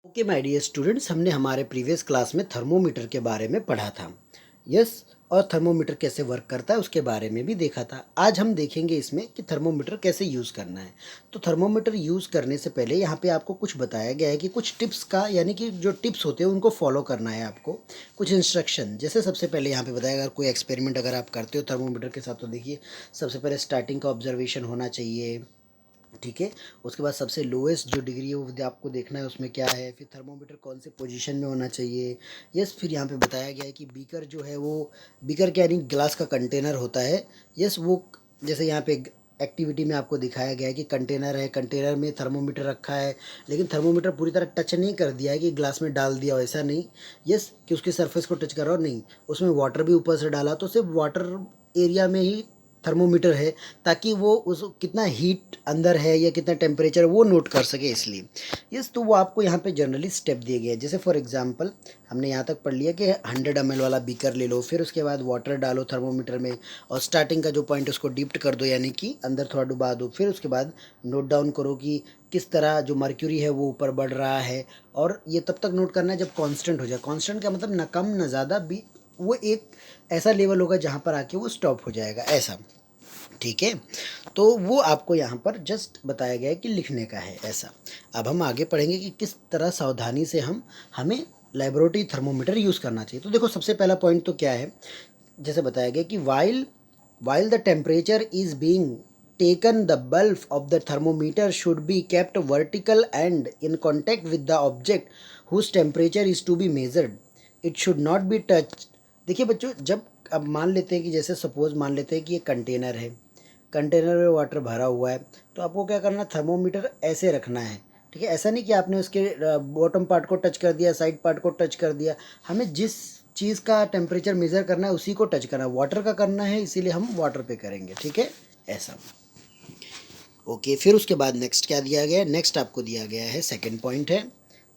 Okay my dear students, हमने हमारे previous class में थर्मोमीटर के बारे में पढ़ा था। यस, और थर्मोमीटर कैसे वर्क करता है उसके बारे में भी देखा था। आज हम देखेंगे इसमें कि थर्मोमीटर कैसे यूज़ करना है। तो थर्मोमीटर यूज़ करने से पहले यहाँ पे आपको कुछ बताया गया है कि कुछ टिप्स का, यानी कि जो टिप्स होते हैं उनको फॉलो करना है आपको। कुछ इंस्ट्रक्शन, जैसे सबसे पहले यहाँ पे बताया, अगर कोई एक्सपेरिमेंट अगर आप करते हो थर्मोमीटर के साथ, तो देखिए सबसे पहले स्टार्टिंग का ऑब्जर्वेशन होना चाहिए। ठीक है, उसके बाद सबसे लोएस्ट जो डिग्री है वो आपको देखना है उसमें क्या है, फिर थर्मोमीटर कौन से पोजीशन में होना चाहिए। यस, फिर यहाँ पे बताया गया है कि बीकर जो है वो, बीकर क्या, यानी ग्लास का कंटेनर होता है। यस, वो जैसे यहाँ पे एक्टिविटी में आपको दिखाया गया है कि कंटेनर है, कंटेनर में थर्मोमीटर रखा है, लेकिन थर्मोमीटर पूरी तरह टच नहीं कर दिया है कि ग्लास में डाल दिया हो, ऐसा नहीं। यस, कि उसकी सरफेस को टच कर रहा हो, नहीं, उसमें वाटर भी ऊपर से डाला, तो सिर्फ वाटर एरिया में ही थर्मोमीटर है, ताकि वो उस कितना हीट अंदर है या कितना टेम्परेचर वो नोट कर सके, इसलिए। यस, तो वो आपको यहाँ पे जनरली स्टेप दिए गए हैं। जैसे फॉर एग्जांपल हमने यहाँ तक पढ़ लिया कि 100 ml वाला बीकर ले लो, फिर उसके बाद वाटर डालो थर्मोमीटर में, और स्टार्टिंग का जो पॉइंट उसको डिप्ट कर दो, यानी कि अंदर थोड़ा डुबा दो। फिर उसके बाद नोट डाउन करो कि किस तरह जो मर्क्यूरी है वो ऊपर बढ़ रहा है, और ये तब तक नोट करना है जब कांस्टेंट हो जाए। कांस्टेंट का मतलब न कम न ज़्यादा, भी वो एक ऐसा लेवल होगा जहाँ पर आके वो स्टॉप हो जाएगा, ऐसा। ठीक है, तो वो आपको यहाँ पर जस्ट बताया गया है कि लिखने का है, ऐसा। अब हम आगे पढ़ेंगे कि किस तरह सावधानी से हमें लेबोरेटरी थर्मोमीटर यूज़ करना चाहिए। तो देखो सबसे पहला पॉइंट तो क्या है, जैसे बताया गया कि while the temperature is being taken, the bulb of the thermometer should be kept vertical and in contact with the object whose temperature is to be measured. It should not be touched. देखिए बच्चों, जब अब मान लेते हैं कि जैसे suppose मान लेते हैं कि ये कंटेनर है, कंटेनर में वाटर भरा हुआ है, तो आपको क्या करना है, थर्मोमीटर ऐसे रखना है। ठीक है, ऐसा नहीं कि आपने उसके बॉटम पार्ट को टच कर दिया, साइड पार्ट को टच कर दिया। हमें जिस चीज़ का टेम्परेचर मेज़र करना है उसी को टच करना है, वाटर का करना है, इसीलिए हम वाटर पे करेंगे। ठीक है, ऐसा। ओके, फिर उसके बाद नेक्स्ट क्या दिया गया है, नेक्स्ट आपको दिया गया है सेकंड पॉइंट है।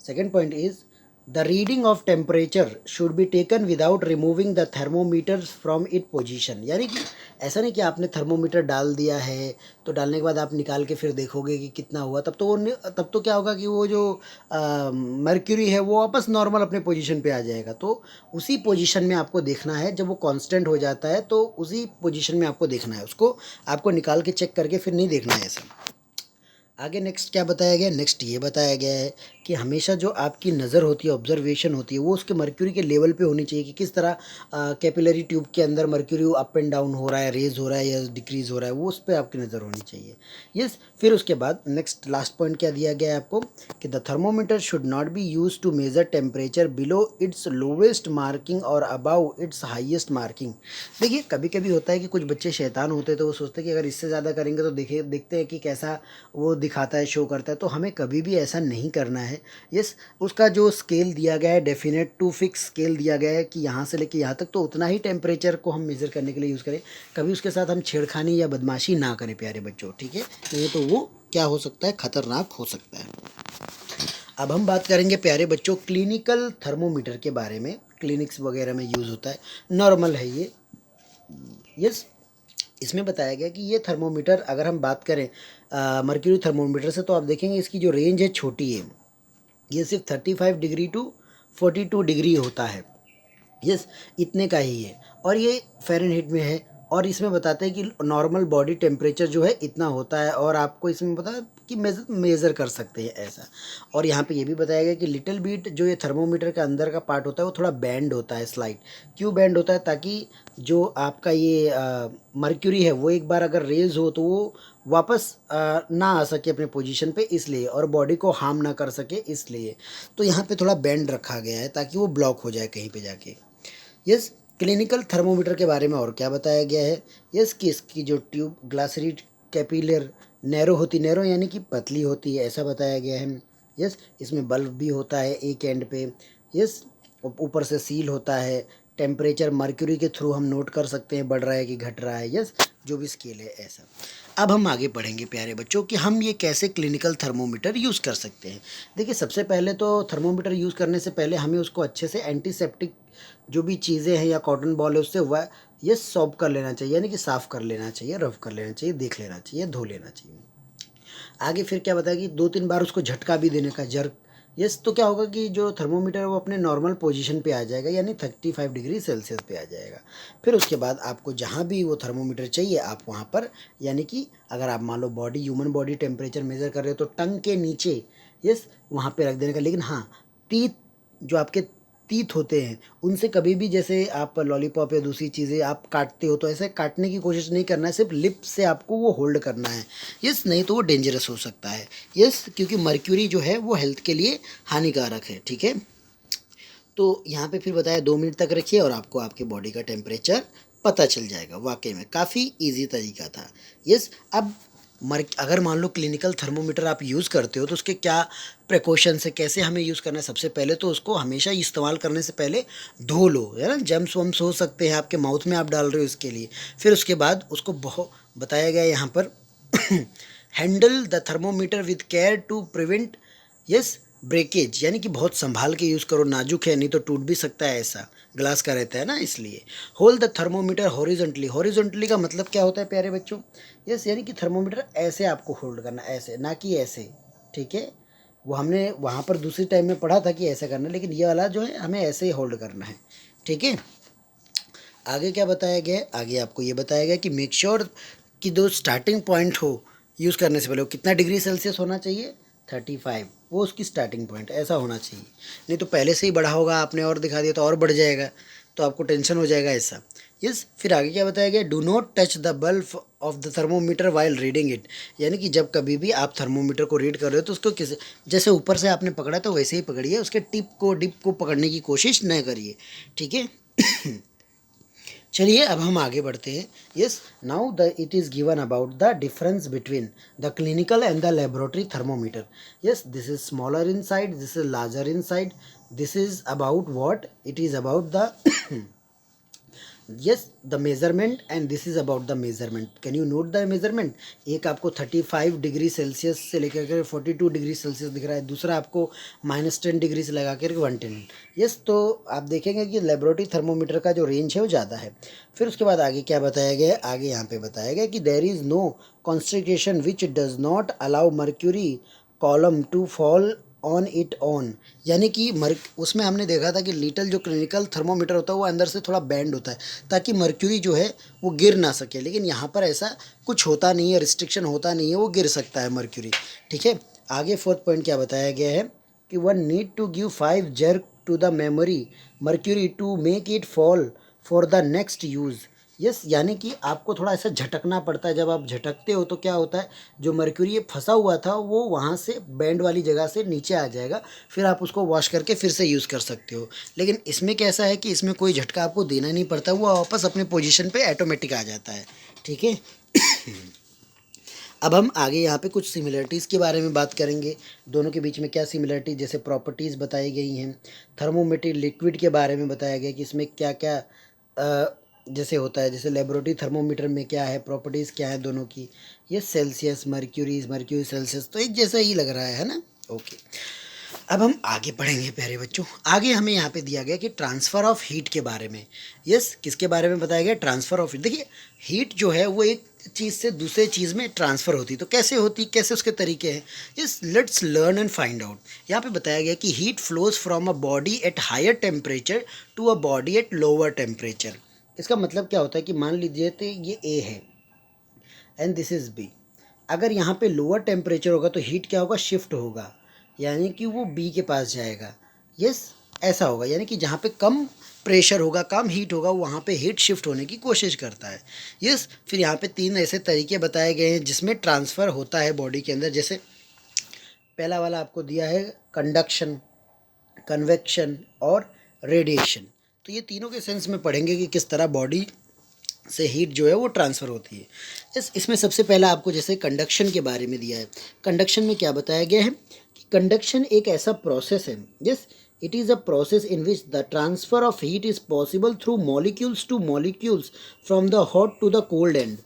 Second point is the reading of temperature should be taken without removing the thermometer from it position. यानी कि ऐसा नहीं कि आपने थर्मोमीटर डाल दिया है तो डालने के बाद आप निकाल के फिर देखोगे कि कितना हुआ, तब तो क्या होगा कि वो जो मर्क्यूरी है वो वापस नॉर्मल अपने पोजीशन पे आ जाएगा। तो उसी पोजीशन में आपको देखना है, जब वो कांस्टेंट हो जाता है तो उसी पोजीशन में आपको देखना है, उसको आपको निकाल के चेक करके फिर नहीं देखना है, ऐसा। आगे नेक्स्ट क्या बताया गया है, नेक्स्ट ये बताया गया है कि हमेशा जो आपकी नज़र होती है, ऑब्जर्वेशन होती है, वो उसके मर्क्यूरी के लेवल पे होनी चाहिए कि किस तरह कैपिलरी ट्यूब के अंदर मर्क्यूरी अप एंड डाउन हो रहा है, रेज हो रहा है या डिक्रीज हो रहा है, वो उस पर आपकी नज़र होनी चाहिए। यस, फिर उसके बाद नेक्स्ट लास्ट पॉइंट क्या दिया गया है आपको कि the thermometer should not be use to measure temperature below its lowest marking और अबाउ इट्स हाइएस्ट मार्किंग। देखिए कभी कभी होता है कि कुछ बच्चे शैतान होते हैं, तो वो सोचते हैं कि अगर इससे ज़्यादा करेंगे तो देखते हैं कि कैसा वो दिखाता है, शो करता है। तो हमें कभी भी ऐसा नहीं करना है। यस, उसका जो स्केल दिया गया है, डेफिनेट टू फिक्स स्केल दिया गया है कि यहाँ से लेके यहाँ तक, तो उतना ही टेम्परेचर को हम मेज़र करने के लिए यूज़ करें। कभी उसके साथ हम छेड़खानी या बदमाशी ना करें प्यारे बच्चों। ठीक है, नहीं तो वो क्या हो सकता है, खतरनाक हो सकता है। अब हम बात करेंगे प्यारे बच्चों क्लिनिकल थर्मोमीटर के बारे में। क्लिनिक्स वगैरह में यूज़ होता है, नॉर्मल है ये। यस, इसमें बताया गया कि ये थर्मोमीटर, अगर हम बात करें मर्क्यूरी थर्मोमीटर से, तो आप देखेंगे इसकी जो रेंज है छोटी है। ये सिर्फ 35 डिग्री टू 42 डिग्री होता है। यस, इतने का ही है, और ये फ़ारेनहीट में है। और इसमें बताते हैं कि नॉर्मल बॉडी टेम्परेचर जो है इतना होता है, और आपको इसमें पता है कि मेज़र कर सकते हैं, ऐसा। और यहाँ पे ये भी बताया गया कि लिटिल बिट जो ये थर्मोमीटर का अंदर का पार्ट होता है वो थोड़ा बैंड होता है, स्लाइड। क्यों बैंड होता है, ताकि जो आपका ये मर्क्यूरी है वो एक बार अगर रेज हो तो वो वापस ना आ सके अपने पोजीशन पे, इसलिए, और बॉडी को हार्म ना कर सके, इसलिए। तो यहाँ पे थोड़ा बैंड रखा गया है ताकि वो ब्लॉक हो जाए कहीं पे जाके। यस, क्लिनिकल थर्मोमीटर के बारे में और क्या बताया गया है। यस, कि इसकी जो ट्यूब ग्लासरी कैपिलर नैरो होती, नैरो यानी कि पतली होती है, ऐसा बताया गया है। यस, इसमें बल्ब भी होता है एक एंड पे। यस, ऊपर से सील होता है। टेम्परेचर मर्क्यूरी के थ्रू हम नोट कर सकते हैं, बढ़ रहा है कि घट रहा है। यस, जो भी स्केल है, ऐसा। अब हम आगे पढ़ेंगे प्यारे बच्चों कि हम ये कैसे क्लिनिकल थर्मोमीटर यूज़ कर सकते हैं। देखिए सबसे पहले तो थर्मोमीटर यूज़ करने से पहले हमें उसको अच्छे से एंटीसेप्टिक जो भी चीज़ें हैं या कॉटन बॉल है उससे वह ये सॉब कर लेना चाहिए, यानी कि साफ़ कर लेना चाहिए, रफ कर लेना चाहिए, देख लेना चाहिए, धो लेना चाहिए। आगे फिर क्या बताया कि 2-3 बार उसको झटका भी देने का, जर्क यस, तो क्या होगा कि जो थर्मोमीटर है वो अपने नॉर्मल पोजीशन पे आ जाएगा, यानी 35 डिग्री सेल्सियस पे आ जाएगा। फिर उसके बाद आपको जहाँ भी वो थर्मोमीटर चाहिए आप वहाँ पर, यानी कि अगर आप मान लो ह्यूमन बॉडी टेम्परेचर मेज़र कर रहे हो तो टंग के नीचे, यस, वहाँ पे रख देने का। लेकिन हाँ, टीथ, जो आपके टीथ होते हैं उनसे कभी भी, जैसे आप लॉलीपॉप या दूसरी चीज़ें आप काटते हो तो ऐसे काटने की कोशिश नहीं करना है, सिर्फ लिप से आपको वो होल्ड करना है। यस, नहीं तो वो डेंजरस हो सकता है। यस, क्योंकि मर्क्यूरी जो है वो हेल्थ के लिए हानिकारक है। ठीक है, तो यहाँ पे फिर बताया 2 मिनट तक रखिए और आपको आपके बॉडी का टेम्परेचर पता चल जाएगा। वाकई में काफ़ी इजी तरीका था। यस, अब अगर मान लो क्लिनिकल थर्मोमीटर आप यूज़ करते हो तो उसके क्या प्रिकॉशंस है, कैसे हमें यूज़ करना है। सबसे पहले तो उसको हमेशा इस्तेमाल करने से पहले धो लो, है ना, जम्स वम्स हो सकते हैं आपके माउथ में, आप डाल रहे हो इसके लिए। फिर उसके बाद उसको बहुत बताया गया यहाँ पर handle the thermometer with care to prevent, yes, breakage, यानी कि बहुत संभाल के यूज़ करो, नाजुक है नहीं तो टूट भी सकता है, ऐसा ग्लास का रहता है ना, इसलिए। Hold the thermometer horizontally, horizontally का मतलब क्या होता है प्यारे बच्चों, यस, यानी कि थर्मोमीटर ऐसे आपको होल्ड करना, ऐसे, ना कि ऐसे। ठीक है, वो हमने वहाँ पर दूसरी टाइम में पढ़ा था कि ऐसे करना, लेकिन ये वाला जो है हमें ऐसे ही होल्ड करना है। ठीक है, आगे क्या बताया गया है, आगे आपको ये बताया गया कि मेक श्योर कि जो स्टार्टिंग पॉइंट हो यूज़ करने से पहले वो कितना डिग्री सेल्सियस होना चाहिए, 35, वो उसकी स्टार्टिंग पॉइंट ऐसा होना चाहिए। नहीं तो पहले से ही बढ़ा होगा आपने और दिखा दिया तो और बढ़ जाएगा, तो आपको टेंशन हो जाएगा ऐसा। यस, फिर आगे क्या बताया गया, do not touch the bulb of the thermometer while reading it, यानी कि जब कभी भी आप थर्मोमीटर को रीड कर रहे हो तो उसको किस, जैसे ऊपर से आपने पकड़ा तो वैसे ही पकड़िए, उसके डिप को पकड़ने की कोशिश न करिए। ठीक है, चलिए अब हम आगे बढ़ते हैं। Yes, now the it is given about the difference between the clinical and the laboratory thermometer. Yes, this is smaller in side, this is larger in side, this is about what, it is about the yes the measurement, and this is about the measurement. Can you note the measurement, एक आपको 35 degree Celsius से लेकर के 42 degree Celsius दिख रहा है, दूसरा आपको -10 डिग्री से लगा कर 110। यस, तो आप देखेंगे कि लेबोरेटरी थर्मोमीटर का जो रेंज है वो ज़्यादा है। फिर उसके बाद आगे क्या बताया गया है, आगे यहाँ पे बताया गया कि there is no concentration which does not allow mercury column to fall on it on, यानी कि उसमें हमने देखा था कि लिटल जो क्लिनिकल थर्मोमीटर होता है वो अंदर से थोड़ा बैंड होता है ताकि मर्क्यूरी जो है वो गिर ना सके, लेकिन यहाँ पर ऐसा कुछ होता नहीं है, रिस्ट्रिक्शन होता नहीं है, वो गिर सकता है मर्क्यूरी। ठीक है, आगे फोर्थ पॉइंट क्या बताया गया है कि one need to give 5 jerk to the memory mercury to make it fall for the next use. Yes, यानी कि आपको थोड़ा ऐसा झटकना पड़ता है, जब आप झटकते हो तो क्या होता है, जो मर्क्यूरी फंसा हुआ था वो वहाँ से बैंड वाली जगह से नीचे आ जाएगा, फिर आप उसको वॉश करके फिर से यूज़ कर सकते हो। लेकिन इसमें कैसा है कि इसमें कोई झटका आपको देना नहीं पड़ता, वो वापस अपने पोजीशन पे ऑटोमेटिक आ जाता है। ठीक है, अब हम आगे यहाँ पे कुछ सिमिलरिटीज़ के बारे में बात करेंगे, दोनों के बीच में क्या सिमिलरिटी, जैसे प्रॉपर्टीज़ बताई गई हैं। थर्मोमीटर लिक्विड के बारे में बताया गया कि इसमें क्या क्या जैसे होता है, जैसे लेबोरेटरी थर्मोमीटर में क्या है, प्रॉपर्टीज़ क्या है दोनों की। ये सेल्सियस मर्क्यूरी सेल्सियस तो एक जैसा ही लग रहा है ना। ओके, अब हम आगे पढ़ेंगे प्यारे बच्चों। आगे हमें यहाँ पे दिया गया कि ट्रांसफ़र ऑफ हीट के बारे में। यस, किसके बारे में बताया गया, ट्रांसफ़र ऑफ हीट। देखिए, हीट जो है वो एक चीज़ से दूसरे चीज़ में ट्रांसफ़र होती, तो कैसे होती, कैसे उसके तरीके हैं। Yes, let's learn and find out. यहाँ पे बताया गया कि heat flows from a body at higher temperature to a body at lower temperature. इसका मतलब क्या होता है कि मान लीजिए तो ये ए है एंड दिस इज़ बी। अगर यहाँ पे लोअर टेम्परेचर होगा तो हीट क्या होगा, शिफ्ट होगा, यानी कि वो बी के पास जाएगा। यस, ऐसा होगा, यानी कि जहाँ पे कम प्रेशर होगा, कम हीट होगा, वहाँ पे हीट शिफ्ट होने की कोशिश करता है। यस, फिर यहाँ पे 3 ऐसे तरीके बताए गए हैं जिसमें ट्रांसफ़र होता है बॉडी के अंदर। जैसे पहला वाला आपको दिया है कंडक्शन, कन्वेक्शन और रेडिएशन। तो ये तीनों के सेंस में पढ़ेंगे कि किस तरह बॉडी से हीट जो है वो ट्रांसफ़र होती है। इसमें सबसे पहला आपको जैसे कंडक्शन के बारे में दिया है। कंडक्शन में क्या बताया गया है कि कंडक्शन एक ऐसा प्रोसेस है, yes, it is a process in which the transfer of heat is possible through molecules to molecules from the hot to the cold end.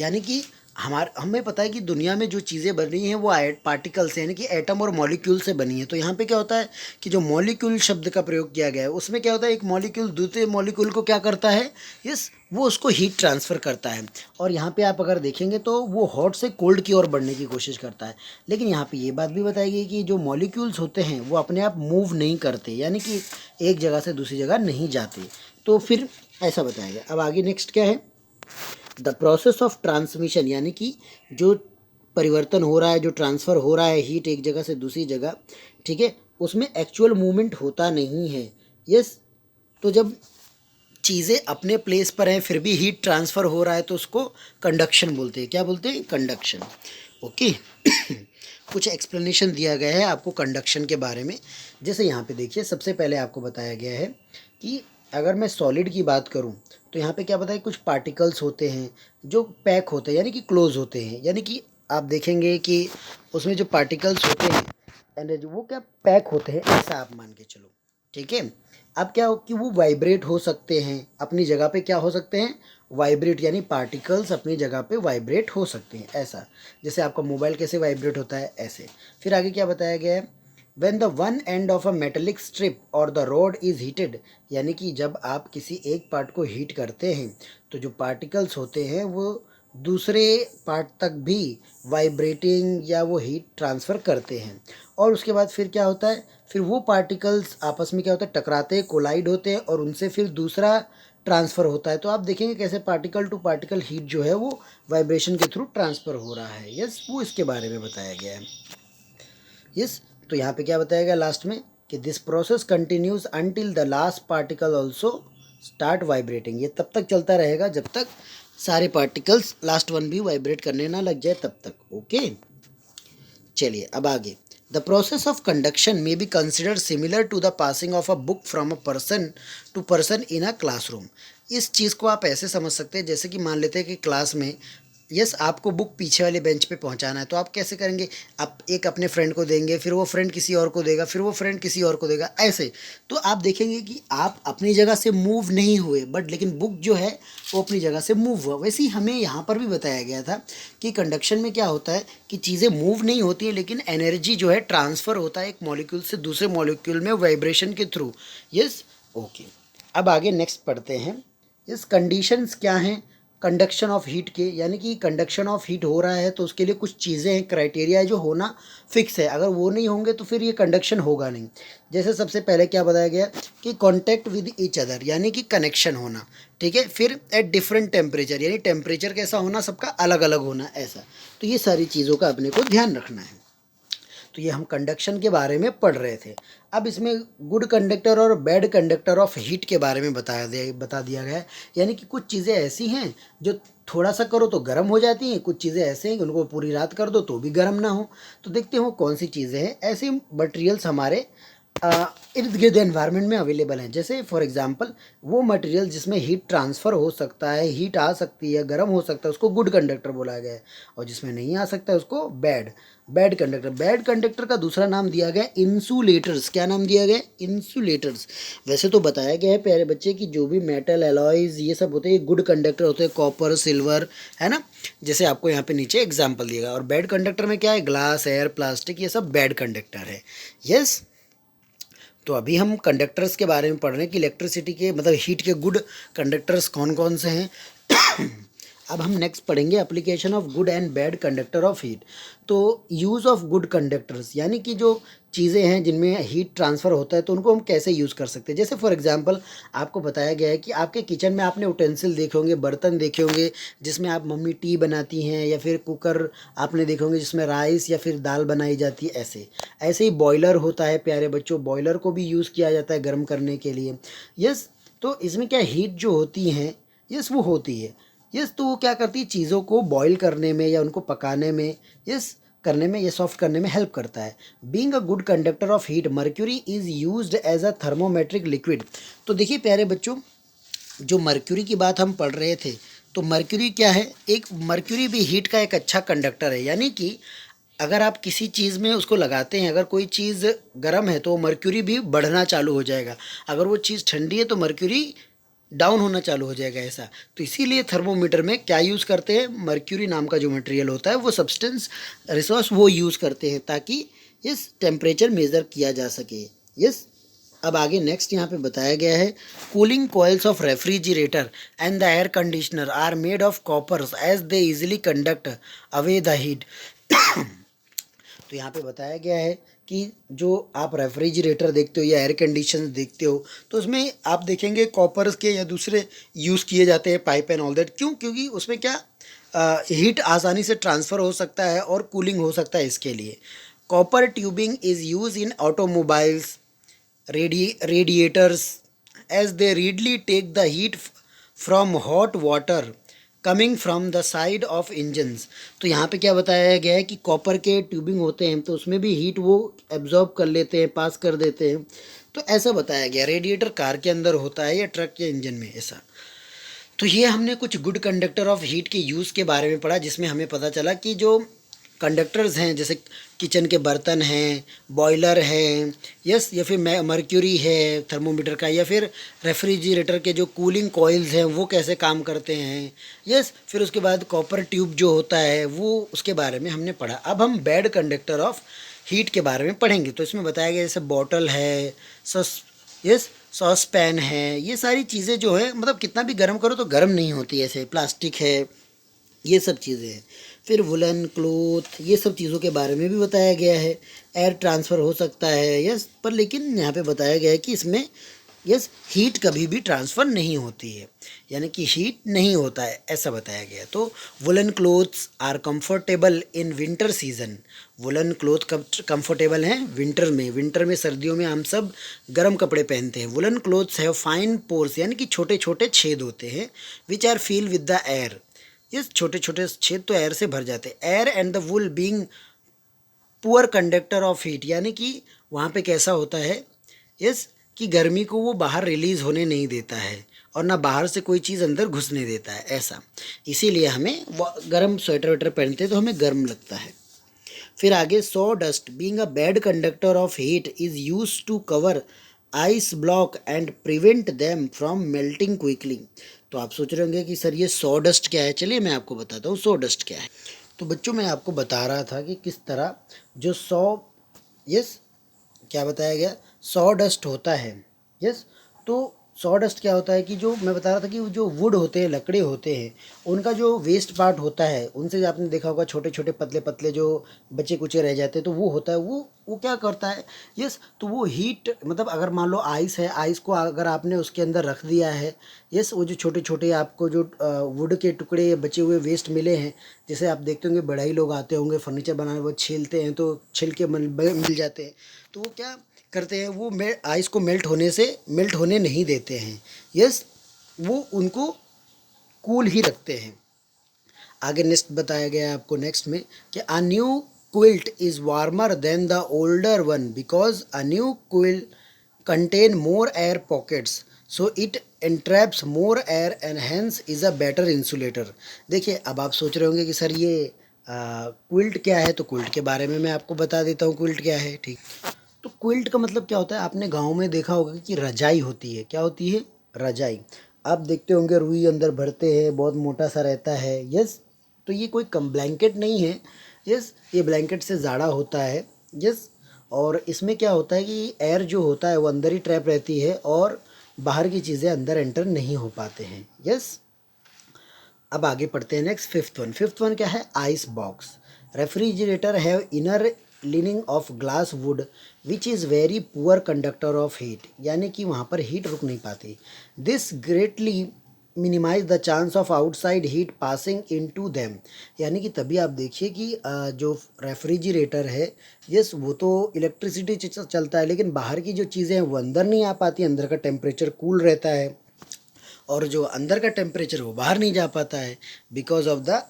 यानी कि हमें पता है कि दुनिया में जो चीज़ें बन रही हैं वो पार्टिकल से यानी कि एटम और मॉलिक्यूल से बनी है। तो यहाँ पे क्या होता है कि जो मॉलिक्यूल शब्द का प्रयोग किया गया है उसमें क्या होता है, एक मॉलिक्यूल दूसरे मॉलिक्यूल को क्या करता है, यस, वो उसको हीट ट्रांसफ़र करता है। और यहाँ पे आप अगर देखेंगे तो वो हॉट से कोल्ड की ओर बढ़ने की कोशिश करता है। लेकिन यहाँ पे ये बात भी बताई गई कि जो मॉलिक्यूल्स होते हैं वो अपने आप मूव नहीं करते, यानी कि एक जगह से दूसरी जगह नहीं जाते। तो फिर ऐसा बताया गया। अब आगे नेक्स्ट क्या है, द प्रोसेस ऑफ ट्रांसमिशन, यानी कि जो परिवर्तन हो रहा है, जो ट्रांसफ़र हो रहा है हीट एक जगह से दूसरी जगह, ठीक है, उसमें एक्चुअल मूवमेंट होता नहीं है। यस, तो जब चीज़ें अपने प्लेस पर हैं फिर भी हीट ट्रांसफ़र हो रहा है तो उसको कंडक्शन बोलते हैं। क्या बोलते हैं, कंडक्शन। ओके कुछ एक्सप्लेनेशन दिया गया है आपको कंडक्शन के बारे में। जैसे यहाँ पे देखिए, सबसे पहले आपको बताया गया है कि अगर मैं सॉलिड की बात करूँ तो यहाँ पे क्या बताया, कुछ पार्टिकल्स होते हैं जो पैक होते हैं यानी कि क्लोज होते हैं, यानी कि आप देखेंगे कि उसमें जो पार्टिकल्स होते हैं एंड वो क्या पैक होते हैं, ऐसा आप मान के चलो, ठीक है। अब क्या हो कि वो वाइब्रेट हो सकते हैं अपनी जगह पे, क्या हो सकते हैं, वाइब्रेट, यानी पार्टिकल्स अपनी जगह पे वाइब्रेट हो सकते हैं, ऐसा। जैसे आपका मोबाइल कैसे वाइब्रेट होता है, ऐसे। फिर आगे क्या बताया गया है, when the one end of a metallic strip और the rod is heated, यानी कि जब आप किसी एक पार्ट को हीट करते हैं तो जो पार्टिकल्स होते हैं वो दूसरे पार्ट तक भी वाइब्रेटिंग या वो हीट ट्रांसफ़र करते हैं। और उसके बाद फिर क्या होता है, फिर वो पार्टिकल्स आपस में क्या होता है, टकराते हैं, कोलाइड होते हैं और उनसे फिर दूसरा ट्रांसफ़र होता है। तो आप देखेंगे कैसे पार्टिकल टू पार्टिकल हीट जो है वो वाइब्रेशन के थ्रू ट्रांसफ़र हो रहा है। यस, वो इसके बारे में बताया गया है। यस, तो यहाँ पे क्या बताया गया लास्ट में कि this process continues until the last particle also start vibrating. ये तब तक चलता रहेगा जब तक सारे पार्टिकल्स लास्ट वन भी वाइब्रेट करने ना लग जाए तब तक। ओके, चलिए अब आगे। The process of conduction may be considered similar to the passing of a book from a person to person in a classroom. इस चीज़ को आप ऐसे समझ सकते हैं जैसे कि मान लेते हैं कि क्लास में, यस, आपको बुक पीछे वाले बेंच पे पहुंचाना है, तो आप कैसे करेंगे, आप एक अपने फ्रेंड को देंगे, फिर वो फ्रेंड किसी और को देगा, फिर वो फ्रेंड किसी और को देगा, ऐसे। तो आप देखेंगे कि आप अपनी जगह से मूव नहीं हुए, बट लेकिन बुक जो है वो अपनी जगह से मूव हुआ। वैसे ही हमें यहाँ पर भी बताया गया था कि कंडक्शन में क्या होता है कि चीज़ें मूव नहीं होती हैं लेकिन एनर्जी जो है ट्रांसफ़र होता है एक मॉलिक्यूल से दूसरे मॉलिक्यूल में वाइब्रेशन के थ्रू। Yes, okay. अब आगे नेक्स्ट पढ़ते हैं। इस कंडीशंस क्या हैं कंडक्शन ऑफ हीट के, यानी कि कंडक्शन ऑफ हीट हो रहा है तो उसके लिए कुछ चीज़ें हैं, क्राइटेरिया है जो होना फिक्स है। अगर वो नहीं होंगे तो फिर ये कंडक्शन होगा नहीं। जैसे सबसे पहले क्या बताया गया कि कांटेक्ट विद ईच अदर, यानी कि कनेक्शन होना, ठीक है। फिर एट डिफरेंट टेम्परेचर, यानी टेम्परेचर कैसा होना, सबका अलग अलग होना, ऐसा। तो ये सारी चीज़ों का अपने को ध्यान रखना है। तो ये हम कंडक्शन के बारे में पढ़ रहे थे। अब इसमें गुड कंडक्टर और बैड कंडक्टर ऑफ हीट के बारे में बता दिया गया है। यानी कि कुछ चीज़ें ऐसी हैं जो थोड़ा सा करो तो गर्म हो जाती हैं, कुछ चीज़ें ऐसे हैं कि उनको पूरी रात कर दो तो भी गर्म ना हो। तो देखते हो कौन सी चीज़ें हैं ऐसी मटेरियल्स हमारे इर्द गिर्द एनवायरनमेंट में अवेलेबल हैं। जैसे फॉर एग्जांपल वो मटेरियल जिसमें हीट ट्रांसफ़र हो सकता है, हीट आ सकती है, गर्म हो सकता है, उसको गुड कंडक्टर बोला गया है। और जिसमें नहीं आ सकता है उसको bad bad conductor. Bad conductor का दूसरा नाम दिया गया इंसुलेटर्स। क्या नाम दिया गया, इंसुलेटर्स। वैसे तो बताया गया है प्यारे बच्चे कि जो भी मेटल एलॉयज़ ये सब होते हैं गुड कंडक्टर होते हैं, कॉपर, सिल्वर, है ना, जैसे आपको यहाँ पे नीचे एग्जाम्पल दिएगा। और बैड कंडक्टर में क्या है, ग्लास, एयर, प्लास्टिक, ये सब बैड कंडक्टर है। यस, तो अभी हम कंडक्टर्स के बारे में पढ़ रहे हैं कि इलेक्ट्रिसिटी के मतलब हीट के गुड कंडक्टर्स कौन कौन से हैं। अब हम नेक्स्ट पढ़ेंगे application of good and bad conductor of heat. तो यूज़ ऑफ गुड कंडक्टर्स, यानी कि जो चीज़ें हैं जिनमें हीट ट्रांसफ़र होता है तो उनको हम कैसे यूज़ कर सकते हैं। जैसे फॉर एग्जांपल आपको बताया गया है कि आपके किचन में आपने उटेंसिल देखे होंगे, बर्तन देखे होंगे जिसमें आप मम्मी टी बनाती हैं, या फिर कुकर आपने देखे होंगे जिसमें राइस या फिर दाल बनाई जाती है, ऐसे। ऐसे ही बॉयलर होता है प्यारे बच्चों, बॉयलर को भी यूज़ किया जाता है गर्म करने के लिए। यस, तो इसमें क्या हीट जो होती हैं, यस, वो होती है। यस, तो वो क्या करती है चीज़ों को बॉईल करने में या उनको पकाने में, यस, करने में, ये सॉफ्ट करने में हेल्प करता है। Being a good conductor of heat, mercury is used as a thermometric liquid. तो देखिए प्यारे बच्चों, जो मर्क्यूरी की बात हम पढ़ रहे थे, तो मर्क्यूरी क्या है, एक मर्क्यूरी भी हीट का एक अच्छा कंडक्टर है। यानी कि अगर आप किसी चीज़ में उसको लगाते हैं, अगर कोई चीज़ गर्म है तो मर्क्यूरी भी बढ़ना चालू हो जाएगा, अगर वो चीज़ ठंडी है तो मर्क्यूरी डाउन होना चालू हो जाएगा ऐसा। तो इसीलिए थर्मोमीटर में क्या यूज़ करते हैं, मर्क्यूरी नाम का जो मटेरियल होता है वो सब्सटेंस रिसोर्स वो यूज़ करते हैं ताकि इस टेम्परेचर मेज़र किया जा सके। यस। अब आगे नेक्स्ट यहाँ पे बताया गया है, cooling coils of refrigerator and the air conditioner are made of coppers as they easily conduct away the heat. तो यहाँ पे बताया गया है कि जो आप रेफ्रिजरेटर देखते हो या एयर कंडीशन देखते हो तो उसमें आप देखेंगे कॉपर्स के या दूसरे यूज़ किए जाते हैं पाइप एंड ऑल दैट। क्यों? क्योंकि उसमें क्या हीट आसानी से ट्रांसफ़र हो सकता है और कूलिंग हो सकता है। इसके लिए copper tubing is use in automobiles radiators as they readily take the heat from hot water coming from the side of engines. तो यहाँ पे क्या बताया गया है कि कॉपर के ट्यूबिंग होते हैं तो उसमें भी हीट वो एब्जॉर्ब कर लेते हैं, पास कर देते हैं। तो ऐसा बताया गया, रेडिएटर कार के अंदर होता है या ट्रक या इंजन में, ऐसा। तो ये हमने कुछ गुड कंडक्टर ऑफ हीट के यूज़ के बारे में पढ़ा, जिसमें हमें पता चला कि जो कंडक्टर्स हैं जैसे किचन के बर्तन हैं, बॉयलर हैं, यस, या फिर मर्क्यूरी है थर्मोमीटर का, या फिर रेफ्रिजरेटर के जो कूलिंग कॉइल्स हैं वो कैसे काम करते हैं, यस। फिर उसके बाद कॉपर ट्यूब जो होता है वो, उसके बारे में हमने पढ़ा। अब हम बैड कंडक्टर ऑफ हीट के बारे में पढ़ेंगे। तो इसमें बताया गया जैसे बॉटल है, यस, सॉस पैन है, ये सारी चीज़ें जो है मतलब कितना भी गर्म करो तो गर्म नहीं होती, ऐसे प्लास्टिक है, ये सब चीज़ें हैं। फिर वुलन क्लोथ, ये सब चीज़ों के बारे में भी बताया गया है। एयर ट्रांसफ़र हो सकता है, यस, पर लेकिन यहाँ पे बताया गया है कि इसमें यस हीट कभी भी ट्रांसफ़र नहीं होती है, यानी कि हीट नहीं होता है, ऐसा बताया गया। तो woollen clothes are comfortable in winter season. Woollen cloth कब कंफर्टेबल हैं? विंटर में। विंटर में, सर्दियों में हम सब गर्म कपड़े पहनते हैं। Woollen clothes have fine pores, यानी कि छोटे छोटे छेद होते हैं, which are fill with the air. ये छोटे छोटे छेद तो एयर से भर जाते हैं। Air and the wool being poor conductor of heat, यानी कि वहाँ पे कैसा होता है, यस, कि गर्मी को वो बाहर रिलीज़ होने नहीं देता है और ना बाहर से कोई चीज़ अंदर घुसने देता है, ऐसा। इसीलिए हमें गर्म स्वेटर वेटर पहनते हैं तो हमें गर्म लगता है। फिर आगे, sawdust being a bad conductor of heat is use to cover ice block and prevent them from melting quickly. तो आप सोच रहे होंगे कि सर ये सॉ डस्ट क्या है, चलिए मैं आपको बताता हूँ सॉ डस्ट क्या है। तो बच्चों मैं आपको बता रहा था कि किस तरह जो यस, क्या बताया गया, सॉ डस्ट होता है, यस। तो सॉ डस्ट क्या होता है कि जो मैं बता रहा था कि जो वुड होते हैं, लकड़े होते हैं, उनका जो वेस्ट पार्ट होता है, उनसे आपने देखा होगा छोटे छोटे पतले पतले जो बचे कुचे रह जाते हैं, तो वो होता है, वो क्या करता है, यस। तो वो हीट, मतलब अगर मान लो आइस है, आइस को अगर आपने उसके अंदर रख दिया है, यस, वो जो छोटे छोटे आपको जो वुड के टुकड़े बचे हुए वेस्ट मिले हैं, जैसे आप देखते होंगे बढ़ई लोग आते होंगे फर्नीचर बनाने, वो छीलते हैं तो छिलके मिल जाते हैं, तो वो क्या करते हैं, वो आइस को मेल्ट होने नहीं देते हैं, यस, वो उनको कूल ही रखते हैं। आगे नेक्स्ट बताया गया है आपको नेक्स्ट में कि a new quilt is warmer than the older one because a new quilt contain more air pockets, so it entraps more air and hence is a better insulator. देखिए अब आप सोच रहे होंगे कि सर ये क्विल्ट क्या है, तो क्विल्ट के बारे में मैं आपको बता देता हूँ क्विल्ट क्या है, ठीक। तो क्विल्ट का मतलब क्या होता है, आपने गांव में देखा होगा कि रजाई होती है, क्या होती है, रजाई। आप देखते होंगे रुई अंदर भरते हैं, बहुत मोटा सा रहता है, यस। तो ये कोई कम ब्लैंकेट नहीं है, यस, ये ब्लैंकेट से ज़्यादा होता है, यस। और इसमें क्या होता है कि एयर जो होता है वो अंदर ही ट्रैप रहती है और बाहर की चीज़ें अंदर एंटर नहीं हो पाते हैं, यस। अब आगे पढ़ते हैं नेक्स्ट, फिफ्थ वन क्या है, ice box. Refrigerator have inner lining of glass wood which is very poor conductor of heat, यानी कि वहाँ पर हीट रुक नहीं पाती। This greatly minimise the chance of outside heat passing into them, यानी कि तभी आप देखिए कि जो रेफ्रिजरेटर है, यस, वो तो इलेक्ट्रिसिटी चलता है, लेकिन बाहर की जो चीज़ें हैं वो अंदर नहीं आ पाती, अंदर का टेम्परेचर कूल रहता है और जो अंदर का टेम्परेचर वो बाहर नहीं जा पाता है बिकॉज ऑफ द,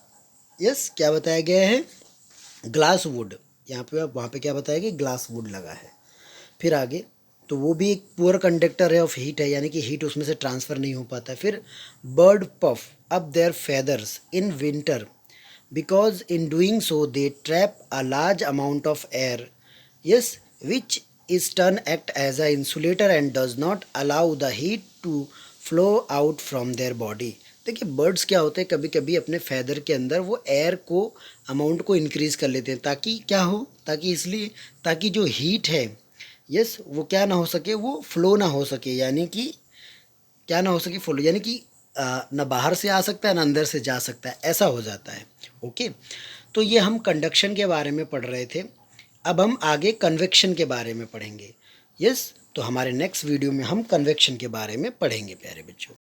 यस, क्या बताया गया है, ग्लास वुड। यहाँ पे वहाँ पे क्या बताया कि ग्लास वुड लगा है। फिर आगे, तो वो भी एक पुअर कंडक्टर है ऑफ हीट है, यानी कि हीट उसमें से ट्रांसफ़र नहीं हो पाता है। फिर bird puff up their feathers in winter because in doing so they trap a large amount of air, yes, which is turn act as a insulator and does not allow the heat to flow out from their body. देखिए birds क्या होते हैं, कभी कभी अपने feather के अंदर वो एयर को अमाउंट को इंक्रीज़ कर लेते हैं, ताकि क्या हो, ताकि इसलिए ताकि जो हीट है यस वो क्या ना हो सके, वो फ्लो ना हो सके, यानी कि क्या ना हो सके, फ्लो यानी कि ना बाहर से आ सकता है ना अंदर से जा सकता है, ऐसा हो जाता है। ओके, तो ये हम कंडक्शन के बारे में पढ़ रहे थे। अब हम आगे कन्वेक्शन के बारे में पढ़ेंगे। यस, तो हमारे नेक्स्ट वीडियो में हम कन्वेक्शन के बारे में पढ़ेंगे प्यारे बच्चों।